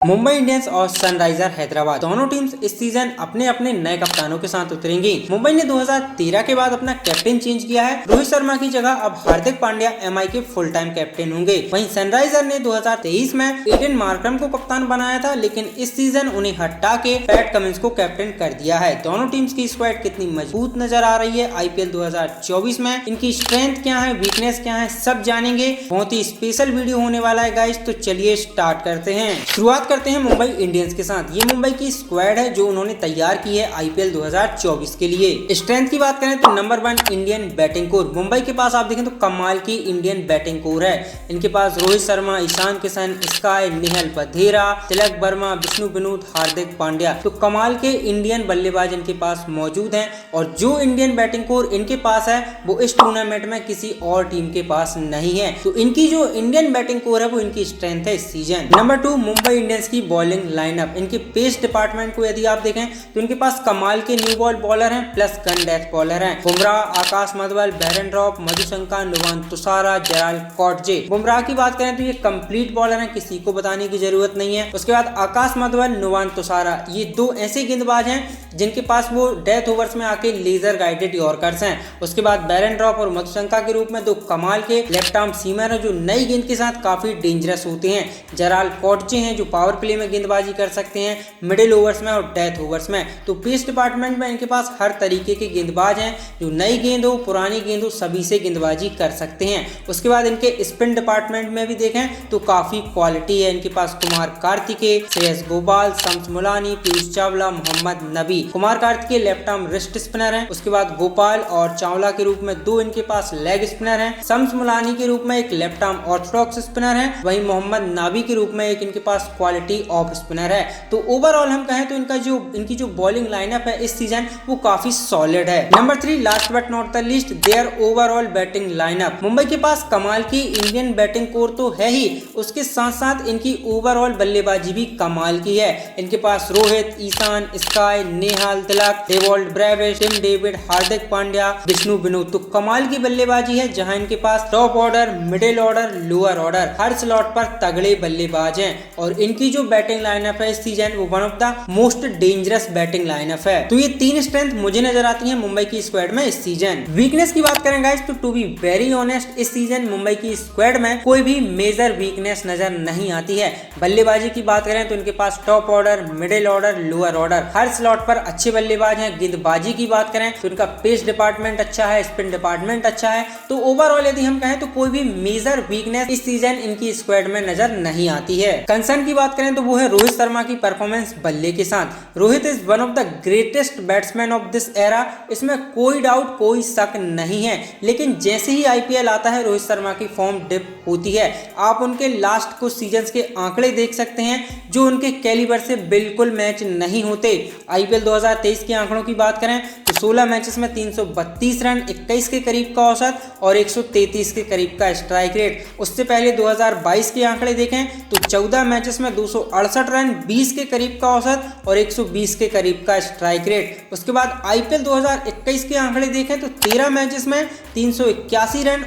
Mumbai Indians और Sunriser Hyderabad दोनों teams इस सीजन अपने अपने नए कप्तानों के साथ उतरेंगी। मुंबई ने 2013 के बाद अपना कैप्टन चेंज किया है। रोहित शर्मा की जगह अब हार्दिक पांड्या एमआई के फुल टाइम कैप्टन होंगे। वहीं सनराइजर ने 2023 में एडन मार्करम को कप्तान बनाया था, लेकिन इस सीजन उन्हें हटा के पैट कमिंस को कैप्टन कर दिया है। दोनों टीम्स की स्क्वाड कितनी मजबूत नजर आ रही है आईपीएल 2024 में, इनकी स्ट्रेंथ क्या है, वीकनेस क्या है, सब जानेंगे। बहुत ही स्पेशल वीडियो होने वाला है गाइस, तो चलिए स्टार्ट करते हैं। शुरुआत करते हैं मुंबई इंडियंस के साथ। ये मुंबई की स्क्वाड है जो उन्होंने तैयार की है आईपीएल 2024 के लिए। स्ट्रेंथ की बात करें तो number 1 Indian batting core. Mumbai के पास आप देखें तो कमाल की इंडियन बैटिंग कोर है। इनके पास रोहित शर्मा, ईशान किशन, स्काई, निहल बधेरा, तिलक वर्मा, विष्णु विनोद, हार्दिक पांड्या, तो कमाल के इंडियन बल्लेबाज इनके पास मौजूद हैं। और जो इंडियन बैटिंग कोर इनके पास है वो इस टूर्नामेंट में किसी और टीम के पास नहीं है। तो इनकी जो इंडियन बैटिंग कोर है वो इनकी स्ट्रेंथ है इस सीजन। नंबर 2 मुंबई इंडियंस की बॉलिंग लाइनअप। इनके पेस डिपार्टमेंट को यदि आप देखें तो इनके पास कमाल के न्यू बॉल बॉलर हैं प्लस गन डेथ बॉलर हैं। बुमराह, आकाश मधवल, बैरन ड्रॉप, मधुशंका, नुवान तुषारा, जराल कॉटजे। बुमराह की बात करें तो ये कंप्लीट बॉलर हैं, किसी को बताने की जरूरत नहीं है। उसके बाद आकाश मधवल, नुवान तुषारा, ये दो ऐसे गेंदबाज हैं जिनके पास वो डेथ ओवर्स में आके लेजर गाइडेड यॉर्कर्स हैं। उसके बाद बैरन ड्रॉप और मधुशंका के रूप में दो कमाल के लेफ्ट आर्म सीमर हैं जो नई गेंद के साथ काफी डेंजरस होते हैं। जराल कॉटजे हैं जो पावर प्ले में गेंदबाजी कर सकते हैं, मिडिल ओवर्स में और डेथ ओवर्स में। तो पेस डिपार्टमेंट में इनके पास हर तरीके के गेंदबाज हैं जो नई गेंद हो पुरानी गेंद हो सभी से गेंदबाजी कर सकते हैं। उसके बाद इनके स्पिन डिपार्टमेंट में भी देखें तो काफी क्वालिटी है। इनके पास कुमार कार्तिकेय, श्रेयस गोपाल, शम्स मुलानी, पीयूष चावला, मोहम्मद नबी। Kumar Kartikeya left arm wrist spinner हैं। उसके बाद गोपाल और चावला के रूप में दो इनके पास लेग स्पिनर हैं। शम्स मुलानी के रूप में एक लेफ्ट आर्म ऑर्थोडॉक्स स्पिनर है। वहीं मोहम्मद नबी के रूप में एक इनके पास क्वालिटी ऑफ स्पिनर है। तो ओवरऑल हम कहें तो इनकी जो बॉलिंग लाइनअप है इस सीजन वो काफी सॉलिड है। Number 3 last but not the least their overall batting lineup. Mumbai के पास कमाल की इंडियन बैटिंग कोर तो है ही, उसके साथ साथ इनकी ओवरऑल बल्लेबाजी भी कमाल की है। इनके पास Rohit, Ishan, Sky, Nehal, Tilak, Dewald Brevis, Tim David, Hardik Pandya, Vishnu Vinod, तो कमाल की बल्लेबाजी है। जहां इनके पास top order, middle order, lower order हर स्लॉट पर तगड़े बल्लेबाज हैं। और इनकी जो बैटिंग लाइनअप है इस सीजन वो one of the most dangerous batting lineup है। तो ये तीन स्ट्रेंथ मुझे नजर आती हैं मुंबई की स्क्वाड में इस सीजन। वीकनेस की बात करें गाइस तो टू बी वेरी ऑनेस्ट इस सीजन मुंबई की स्क्वाड में कोई भी मेजर वीकनेस नजर नहीं आती है। बल्लेबाजी की बात करें तो इनके पास top order, middle order, lower order हर स्लॉट पर अच्छे बल्लेबाज हैं। गेंदबाजी की बात करें तो इनका पेस डिपार्टमेंट अच्छा है, स्पिन डिपार्टमेंट अच्छा है। तो ओवरऑल यदि हम कहें तो कोई भी मेजर वीकनेस इस सीजन इनकी स्क्वाड में नजर नहीं आती है। कंसर्न की बात करें तो वो है रोहित शर्मा की परफॉर्मेंस बल्ले के साथ। Rohit is one of the greatest batsman of this era, इसमें कोई डाउट कोई शक नहीं है। लेकिन जैसे ही आईपीएल आता है रोहित शर्मा की फॉर्म डिप होती है। आप उनके लास्ट कुछ सीजन्स के आंकड़े देख सकते हैं जो उनके कैलिबर से बिल्कुल मैच नहीं होते। आईपीएल 2023 के आंकड़ों की बात करें तो 16 मैचेस में 332 रन, 21 के करीब का औसत और 133 के करीब का स्ट्राइक रेट। उससे पहले 2022 के आंकड़े देखें तो 14 मैचेस में 268 रन, 20 के करीब का औसत और 120 के करीब का स्ट्राइक रेट। उसके बाद आईपीएल 2021 के आंकड़े देखें तो 13 मैचेस में 381 रन,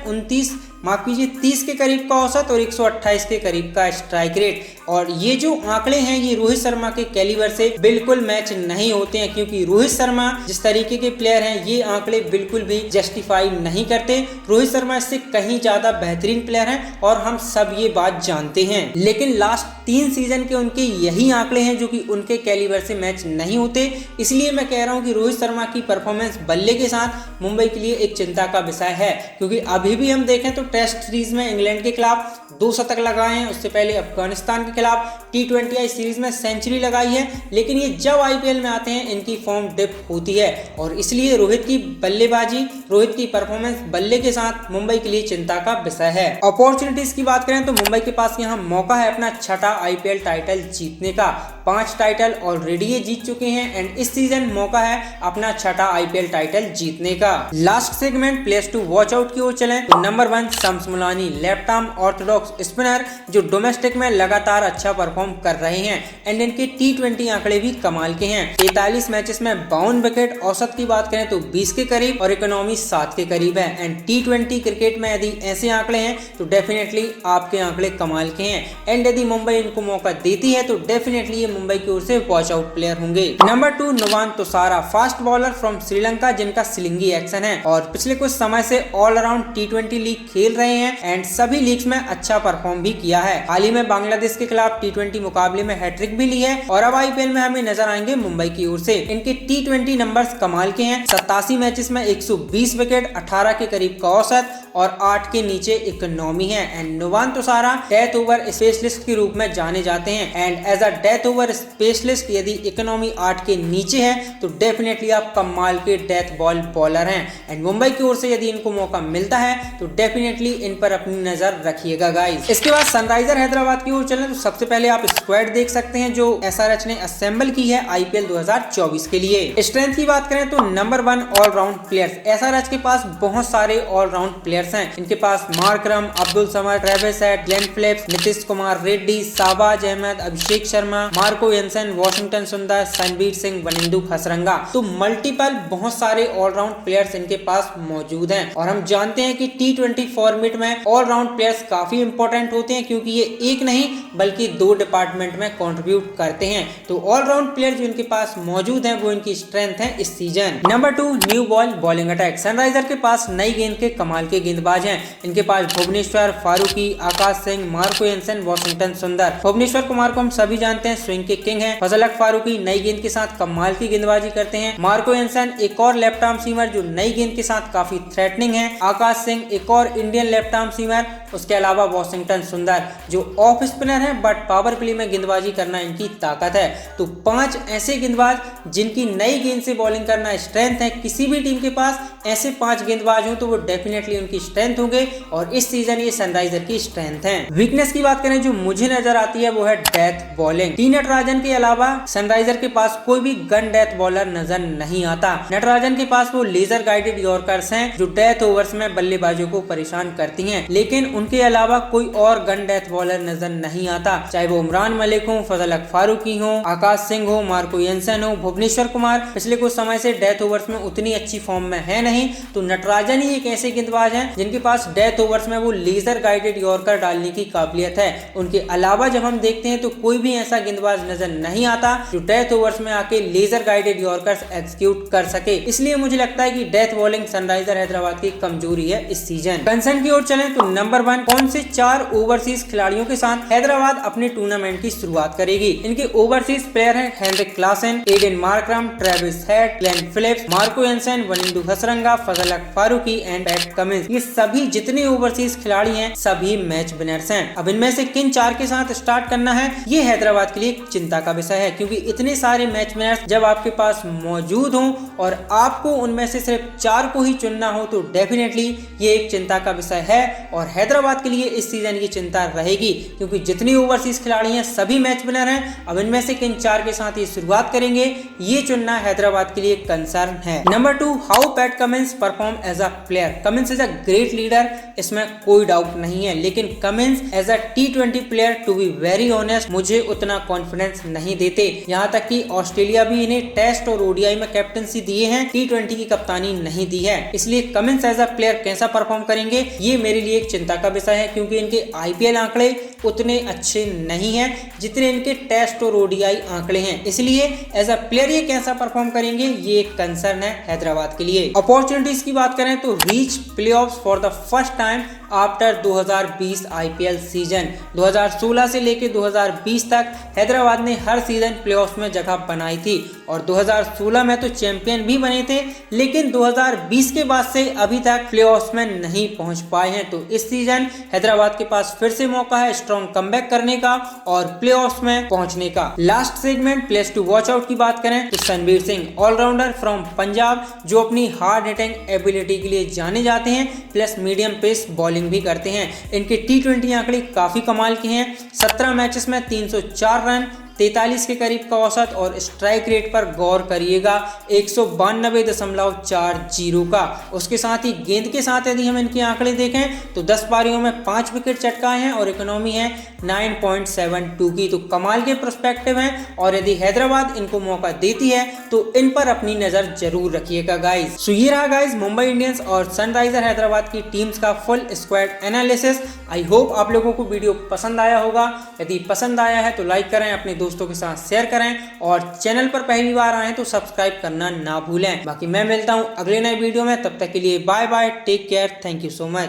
30 के करीब का औसत और 128 के करीब का स्ट्राइक रेट। और ये जो आंकड़े हैं ये रोहित शर्मा के कैलिबर से बिल्कुल मैच नहीं होते हैं, क्योंकि रोहित शर्मा जिस तरीके के प्लेयर हैं ये आंकड़े बिल्कुल भी जस्टिफाई नहीं करते। रोहित शर्मा इससे कहीं ज्यादा बेहतरीन प्लेयर हैं और हम सब ये बात जानते हैं। लेकिन लास्ट 3 सीजन के उनके यही आंकड़े हैं जो कि उनके कैलिबर से मैच नहीं होते। इसलिए मैं कह रहा हूं कि रोहित शर्मा की परफॉर्मेंस बल्ले के साथ मुंबई के लिए एक चिंता का विषय है। क्योंकि अभी भी हम देखें तो टेस्ट सीरीज में इंग्लैंड के खिलाफ 2 शतक लगाए हैं, उससे पहले अफगानिस्तान के खिलाफ T20I सीरीज में सेंचुरी लगाई है। लेकिन ये जब आईपीएल में आते हैं इनकी फॉर्म डिप होती है और इसलिए रोहित की बल्लेबाजी, रोहित की परफॉर्मेंस बल्ले के साथ मुंबई के लिए चिंता का विषय है। अपॉर्चुनिटीज की बात करें तो मुंबई के पास यहाँ मौका है अपना छठा आईपीएल टाइटल जीतने का। 5 टाइटल ऑलरेडी ये जीत चुके हैं एंड इस सीजन मौका है अपना छठा आईपीएल टाइटल जीतने का। Last segment place to watch out की ओर चलें तो number 1 Shams Mulani left arm orthodox spinner जो डोमेस्टिक में लगातार अच्छा परफॉर्म कर रहे हैं एंड इनके T20 आंकड़े भी कमाल के हैं। 43 मैचेस में 52 विकेट, औसत की बात करें तो 20 के करीब और इकोनॉमी 7 के करीब है। एंड T20 क्रिकेट में यदि ऐसे आंकड़े हैं तो डेफिनेटली आपके आंकड़े कमाल के हैं एंड यदि मुंबई इनको मौका देती है तो डेफिनेटली ये मुंबई की ओर से वॉच आउट प्लेयर होंगे। Number 2 Nuwan Thushara, fast bowler from Sri Lanka जिनका स्लिंगी एक्शन है और पिछले कुछ समय से ऑल अराउंड T20 लीग खेल रहे हैं एंड सभी लीग्स में अच्छा परफॉर्म भी किया है। हाल ही में बांग्लादेश के खिलाफ T20 मुकाबले में हैट्रिक भी ली है और अब IPL में हमें नजर आएंगे मुंबई की ओर से। इनके T20 नंबर्स कमाल के हैं, 87 मैचेस में 120 विकेट, 18 के करीब का औसत और 8 के नीचे इकोनॉमी है। And Nuwan Thushara death over specialist के रूप में जाने जाते हैं and as a death over specialist यदि इकोनॉमी 8 के नीचे है तो डेफिनेटली आप कमाल के डेथ बॉल बॉलर हैं एंड मुंबई की ओर से यदि इनको मौका मिलता है तो डेफिनेटली इन पर अपनी नजर रखिएगा गाइस। इसके बाद सनराइजर हैदराबाद की ओर चलें तो सबसे पहले आप स्क्वाड देख सकते हैं जो SRH ने असेंबल की है IPL 2024 के लिए। स्ट्रेंथ की बात करें तो नंबर 1 ऑलराउंड प्लेयर्स, SRH के पास बहुत सारे ऑलराउंड प्लेयर्स हैं। इनके पास Markram, Abdul Samad, Travis Head, Glenn Phillips, Nitish Kumar Reddy, Shahbaz Ahmed, Abhishek Sharma, Marco Jansen, Washington Sundar, Ranbir Singh, Wanindu Hasaranga, तो मल्टीपल बहुत सारे ऑलराउंड प्लेयर्स इनके पास मौजूद हैं और हम जानते हैं कि T20 फॉर्मेट में ऑलराउंड प्लेयर्स काफी इंपॉर्टेंट होते हैं क्योंकि ये एक नहीं बल्कि 2 डिपार्टमेंट में कंट्रीब्यूट करते हैं। तो ऑलराउंड प्लेयर जो इनके पास मौजूद हैं वो इनकी स्ट्रेंथ है इस season. Number 2 new ball bowling attack, Sunriser के पास नई गेंद के कमाल के गेंदबाज हैं। इनके पास Bhubaneswar, Farooqui, Akash Singh, Marco Jansen, Washington सुंदर। भुवनेश्वर कुमार को हम सभी जानते हैं स्विंग के किंग हैं। फजल हक फारूकी नई गेंद के साथ कमाल की गेंदबाजी करते हैं। मार्को एंसन एक और लेफ्ट आर्म सीमर जो नई गेंद के साथ काफी थ्रेटनिंग है। आकाश सिंह एक और इंडियन लेफ्ट आर्म सीमर। उसके अलावा वॉशिंगटन सुंदर जो ऑफ स्पिनर है बट पावर प्ले में गेंदबाजी करना इनकी ताकत है। तो 5 ऐसे गेंदबाज जिनकी नई गेंद से बॉलिंग करना स्ट्रेंथ है। किसी भी टीम के पास ऐसे 5 गेंदबाज हो तो वो डेफिनेटली उनकी स्ट्रेंथ होंगे और इस सीजन ये सनराइजर की स्ट्रेंथ है। वीकनेस की बात करें जो मुझे नजर आती है वो है डेथ बॉलिंग। टी नटराजन के अलावा सनराइजर के पास कोई भी गन डेथ बॉलर नजर नहीं आता। नटराजन के पास वो लेजर गाइडेड यॉर्कर्स हैं जो डेथ ओवर्स में बल्लेबाजों को परेशान करती हैं, लेकिन उनके अलावा कोई और गन डेथ बॉलर नजर नहीं आता, चाहे वो उमरान मलिक हो, फजल हक फारूकी हो, आकाश सिंह हो, मार्को एंसन हो, भुवनेश्वर कुमार पिछले कुछ समय से डेथ ओवर्स में उतनी अच्छी फॉर्म में है नहीं। तो नटराजन ही एक ऐसे गेंदबाज हैं जिनके पास डेथ ओवर्स में वो लेजर गाइडेड यॉर्कर डालने की काबिलियत है। उनके अलावा जब हम देखते हैं तो कोई भी ऐसा गेंदबाज नजर नहीं आता जो डेथ ओवर्स में आके लेजर गाइडेड यॉर्कर्स एग्जीक्यूट कर सके। इसलिए मुझे लगता है कि डेथ बॉलिंग सनराइजर हैदराबाद की कमजोरी है इस सीजन। कंसर्न की ओर चलें तो नंबर 1 कौन से 4 ओवरसीज खिलाड़ियों के साथ हैदराबाद अपने टूर्नामेंट की शुरुआत करेगी। इनके ओवरसीज प्लेयर हैं Heinrich Klaasen, Aiden Markram, Travis Head, Glenn Phillips, Marco Jansen, Wanindu Hasaranga, Fazal Haq Farooqi and PAT Cummins. ये सभी जितने ओवरसीज खिलाड़ी हैं सभी मैच विनर्स हैं। अब इनमें से किन 4 के साथ स्टार्ट करना है ये हैदराबाद के लिए एक चिंता का विषय है क्योंकि इतने सारे मैच विनर्स जब आपके पास मौजूद हों और आपको उनमें से सिर्फ 4 को ही चुनना हो तो डेफिनेटली ये एक चिंता का विषय है और हैदराबाद के लिए इस सीजन की चिंता रहेगी क्योंकि जितनी ओवरसीज खिलाड़ी हैं सभी मैच विनर हैं। अब इनमें से किन 4 के साथ ये शुरुआत करेंगे ये चुनना हैदराबाद के लिए कंसर्न है। Number 2 how Pat Cummins perform as a player. Cummins is a great leader, इसमें कोई डाउट नहीं है, लेकिन Cummins as a T20 player to be very honest मुझे उतना कॉन्फिडेंस नहीं देते। यहाँ तक कि ऑस्ट्रेलिया भी इन्हें टेस्ट और ODI में कैप्टनसी दिए हैं, T20 की कप्तानी नहीं दी है। इसलिए कमिंस एज अ प्लेयर कैसा परफॉर्म करेंगे ये मेरे लिए एक चिंता का विषय है क्योंकि इनके IPL आंकड़े उतने अच्छे नहीं हैं जितने इनके टेस्ट और ODI आंकड़े हैं। इसलिए एज अ प्लेयर ये कैसा परफॉर्म करेंगे ये एक कंसर्न है हैदराबाद के लिए। अपॉर्चुनिटीज की बात करें तो reach playoffs for the first time after 2020 IPL season. 2016 से लेकर 2020 तक हैदराबाद ने हर सीजन प्लेऑफ्स में जगह बनाई थी और 2016 में तो चैंपियन भी बने थे, लेकिन 2020 के बाद से अभी तक प्लेऑफ्स में नहीं पहुंच पाए हैं। तो इस सीजन हैदराबाद के पास फिर से मौका है स्ट्रॉन्ग कमबैक करने का और प्लेऑफ्स में पहुंचने का। Last segment place to watch out की बात करें तो रणबीर सिंह ऑलराउंडर फ्रॉम पंजाब जो अपनी हार्ड हिटिंग एबिलिटी के लिए जाने जाते हैं प्लस मीडियम पेस बॉलिंग भी करते हैं। इनके T20 आंकड़े काफी कमाल के हैं। 17 मैचेस में 304 रन, 43 के करीब का औसत और स्ट्राइक रेट पर गौर करिएगा 192.40 का। उसके साथ ही गेंद के साथ यदि हम इनके आंकड़े देखें तो 10 पारियों में 5 विकेट चटकाए हैं और इकोनॉमी है 9.72 की। तो कमाल के प्रोस्पेक्टिव हैं और यदि हैदराबाद इनको मौका देती है तो इन पर अपनी नजर जरूर रखिएगा गाइस। सो ये रहा गाइस मुंबई इंडियंस और सनराइजर हैदराबाद की टीम्स का full squad analysis. I hope आप लोगों को वीडियो पसंद आया होगा। यदि पसंद आया है तो लाइक करें, अपने दोस्तों के साथ शेयर करें और चैनल पर पहली बार आए तो सब्सक्राइब करना ना भूलें। बाकी मैं मिलता हूं अगले नए वीडियो में, तब तक के लिए bye bye, take care, thank you so much.